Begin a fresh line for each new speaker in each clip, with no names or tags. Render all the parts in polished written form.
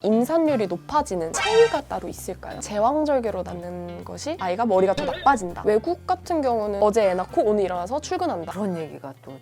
임산율이 높아지는 체위가 따로 있을까요? 제왕절개로 낳는 것이 아이가 머리가 더 나빠진다. 외국 같은 경우는 어제 애 낳고 오늘 일어나서 출근한다.
그런 얘기가 또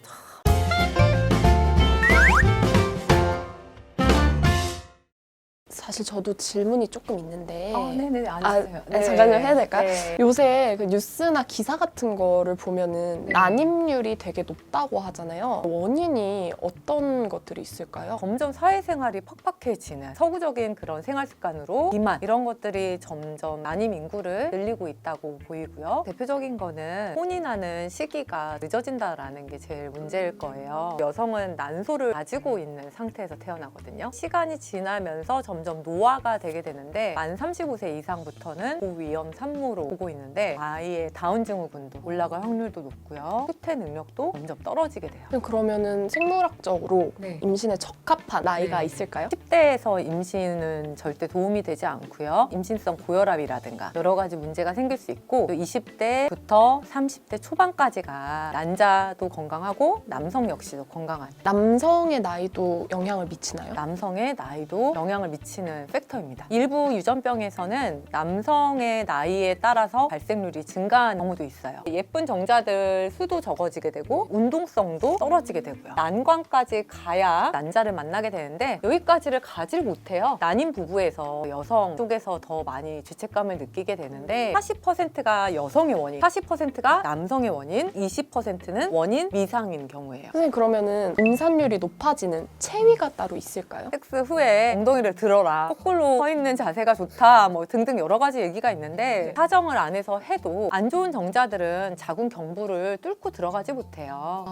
사실 저도 질문이 조금 있는데
네네 안 했어요.
잠깐만 해야 될까요?
네.
요새 그 뉴스나 기사 같은 거를 보면은 난임률이 되게 높다고 하잖아요. 원인이 어떤 것들이 있을까요?
점점 사회생활이 팍팍해지는 서구적인 그런 생활 습관으로 비만 이런 것들이 점점 난임 인구를 늘리고 있다고 보이고요. 대표적인 거는 혼인하는 시기가 늦어진다라는 게 제일 문제일 거예요. 여성은 난소를 가지고 있는 상태에서 태어나거든요. 시간이 지나면서 점점 노화가 되게 되는데 만 35세 이상부터는 고위험 산모로 보고 있는데 아이의 다운 증후군도 올라갈 확률도 높고요. 후퇴 능력도 점점 떨어지게 돼요.
그러면은 생물학적으로
네.
임신에 적합한 나이가 있을까요?
10대에서 임신은 절대 도움이 되지 않고요. 임신성 고혈압이라든가 여러 가지 문제가 생길 수 있고 20대부터 30대 초반까지가 난자도 건강하고 남성 역시도 건강한
남성의 나이도 영향을 미치나요?
남성의 나이도 영향을 미치는 팩터입니다. 일부 유전병에서는 남성의 나이에 따라서 발생률이 증가하는 경우도 있어요. 예쁜 정자들 수도 적어지게 되고 운동성도 떨어지게 되고요. 난관까지 가야 난자를 만나게 되는데 여기까지를 가질 못해요. 난임 부부에서 여성 쪽에서 더 많이 죄책감을 느끼게 되는데 40%가 여성의 원인, 40%가 남성의 원인, 20%는 원인 미상인 경우예요.
선생님 그러면은 임산율이 높아지는 체위가 따로 있을까요?
섹스 후에 엉덩이를 들어라, 거꾸로 서 있는 자세가 좋다, 뭐 등등 여러 가지 얘기가 있는데 사정을 안 해서 해도 안 좋은 정자들은 자궁 경부를 뚫고 들어가지 못해요.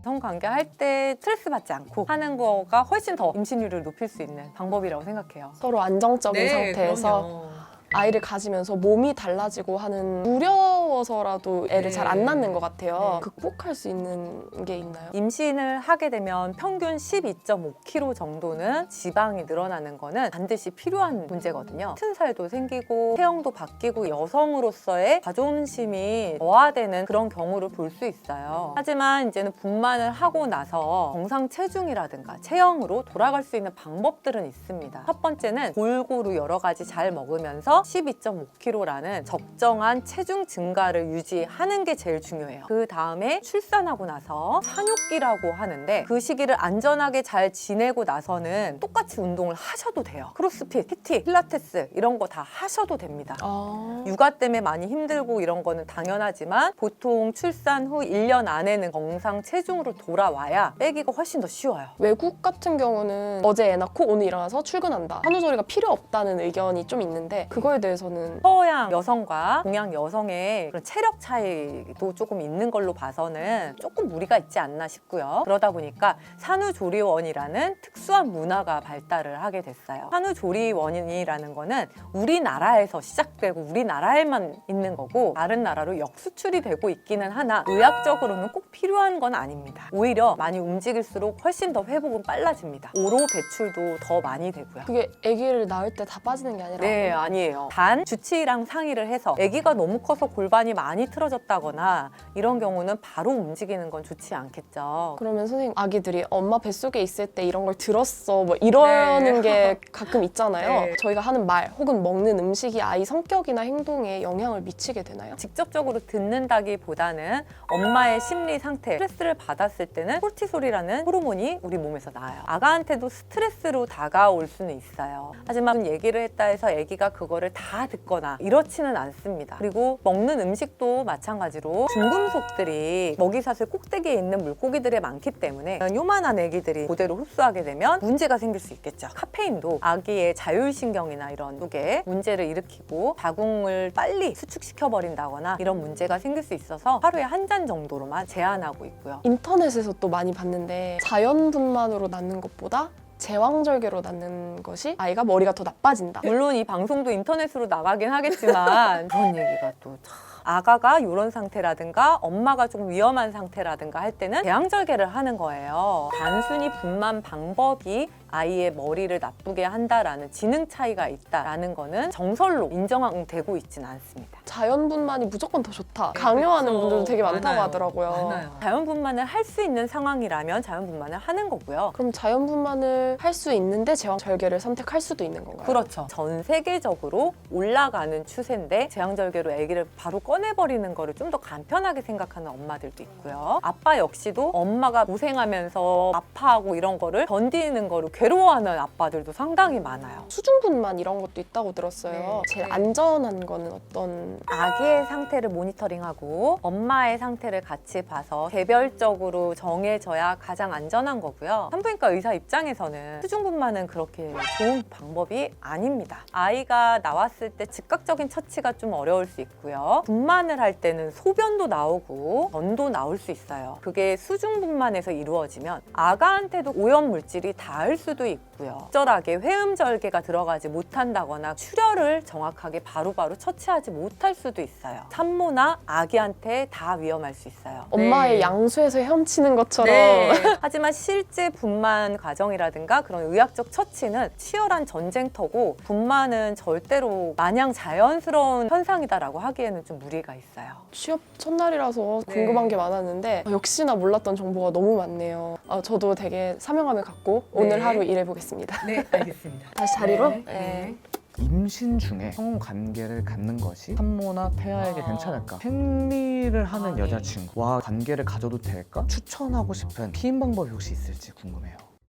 성관계 할 때 스트레스 받지 않고 하는 거가 훨씬 더 임신율을 높일 수 있는 방법이라고 생각해요.
서로 안정적인 상태에서
그럼요.
아이를 가지면서 몸이 달라지고 하는 두려워서라도 애를 잘 안 낳는 것 같아요.
네.
극복할 수 있는 게 있나요?
임신을 하게 되면 평균 12.5kg 정도는 지방이 늘어나는 거는 반드시 필요한 문제거든요. 튼살도 생기고 체형도 바뀌고 여성으로서의 자존심이 저하되는 그런 경우를 볼 수 있어요. 하지만 이제는 분만을 하고 나서 정상 체중이라든가 체형으로 돌아갈 수 있는 방법들은 있습니다. 첫 번째는 골고루 여러 가지 잘 먹으면서 12.5kg라는 적정한 체중 증가를 유지하는 게 제일 중요해요. 그 다음에 출산하고 나서 산육기라고 하는데 그 시기를 안전하게 잘 지내고 나서는 똑같이 운동을 하셔도 돼요. 크로스핏, PT, 필라테스 이런 거 다 하셔도 됩니다. 육아 때문에 많이 힘들고 이런 거는 당연하지만 보통 출산 후 1년 안에는 정상 체중으로 돌아와야 빼기가 훨씬 더 쉬워요.
외국 같은 경우는 어제 애 낳고 오늘 일어나서 출근한다. 산후조리가 필요 없다는 의견이 좀 있는데 그거에 대해서는
서양 여성과 동양 여성의 그런 체력 차이도 조금 있는 걸로 봐서는 조금 무리가 있지 않나 싶고요. 그러다 보니까 산후조리원이라는 특수한 문화가 발달을 하게 됐어요. 산후조리원이라는 거는 우리나라에서 시작되고 우리나라에만 있는 거고 다른 나라로 역수출이 되고 있기는 하나 의학적으로는 꼭 필요한 건 아닙니다. 오히려 많이 움직일수록 훨씬 더 회복은 빨라집니다. 오로 배출도 더 많이 되고요.
그게 아기를 낳을 때 다 빠지는 게 아니라
네, 아니에요. 단 주치의랑 상의를 해서 아기가 너무 커서 골반이 많이 틀어졌다거나 이런 경우는 바로 움직이는 건 좋지 않겠죠.
그러면 선생님 아기들이 엄마 뱃속에 있을 때 이런 걸 들었어 뭐 이러는 게 가끔 있잖아요.
네.
저희가 하는 말 혹은 먹는 음식이 아이 성격이나 행동에 영향을 미치게 되나요?
직접적으로 듣는다기보다는 엄마의 심리 상태, 스트레스를 받았을 때는 코르티솔이라는 호르몬이 우리 몸에서 나와요. 아가한테도 스트레스로 다가올 수는 있어요. 하지만 얘기를 했다 해서 아기가 그거를 다 듣거나 이렇지는 않습니다. 그리고 먹는 음식도 마찬가지로 중금속들이 먹이사슬 꼭대기에 있는 물고기들에 많기 때문에 요만한 아기들이 그대로 흡수하게 되면 문제가 생길 수 있겠죠. 카페인도 아기의 자율신경이나 이런 쪽에 문제를 일으키고 자궁을 빨리 수축시켜버린다거나 이런 문제가 생길 수 있어서 하루에 한 잔 정도로만 제한하고 있고요.
인터넷에서 또 많이 봤는데 자연분만으로 낳는 것보다 제왕절개로 낳는 것이 아이가 머리가 더 나빠진다.
물론 이 방송도 인터넷으로 나가긴 하겠지만 그런 얘기가 또 참. 아가가 이런 상태라든가 엄마가 조금 위험한 상태라든가 할 때는 제왕절개를 하는 거예요. 단순히 분만 방법이 아이의 머리를 나쁘게 한다라는 지능 차이가 있다라는 거는 정설로 인정되고 있지는 않습니다.
자연분만이 무조건 더 좋다. 강요하는 분들도 되게 많다고
많아요.
하더라고요.
많아요. 자연분만을 할 수 있는 상황이라면 자연분만을 하는 거고요.
그럼 자연분만을 할 수 있는데 제왕절개를 선택할 수도 있는 건가요?
그렇죠. 전 세계적으로 올라가는 추세인데 제왕절개로 아기를 바로 꺼내버리는 거를 좀 더 간편하게 생각하는 엄마들도 있고요. 아빠 역시도 엄마가 고생하면서 아파하고 이런 거를 견디는 거를 괴로워하는 아빠들도 상당히 많아요.
수중분만 이런 것도 있다고 들었어요.
네.
제일
네.
안전한 거는 어떤
아기의 상태를 모니터링하고 엄마의 상태를 같이 봐서 개별적으로 정해져야 가장 안전한 거고요. 산부인과 의사 입장에서는 수중분만은 그렇게 좋은 방법이 아닙니다. 아이가 나왔을 때 즉각적인 처치가 좀 어려울 수 있고요. 분만을 할 때는 소변도 나오고 변도 나올 수 있어요. 그게 수중분만에서 이루어지면 아가한테도 오염 물질이 닿을 수도 있고요. 적절하게 회음절개가 들어가지 못한다거나 출혈을 정확하게 바로바로 처치하지 못할 수도 있어요. 산모나 아기한테 다 위험할 수 있어요.
엄마의
네.
양수에서 헤엄치는 것처럼
하지만 실제 분만 과정이라든가 그런 의학적 처치는 치열한 전쟁터고 분만은 절대로 마냥 자연스러운 현상이다라고 하기에는 좀 무리가 있어요.
취업 첫날이라서
네.
궁금한 게 많았는데 역시나 몰랐던 정보가 너무 많네요. 저도 되게 사명감을 갖고 오늘
네.
하루 일해보겠습니다.
네, 알겠습니다.
다시 자리로?
네.
임신 중에 성관계를 갖는 것이 산모나 태아에게 괜찮을까? 생리를 하는
네.
여자친구와 관계를 가져도 될까? 추천하고 싶은 피임 방법이 혹시 있을지 궁금해요.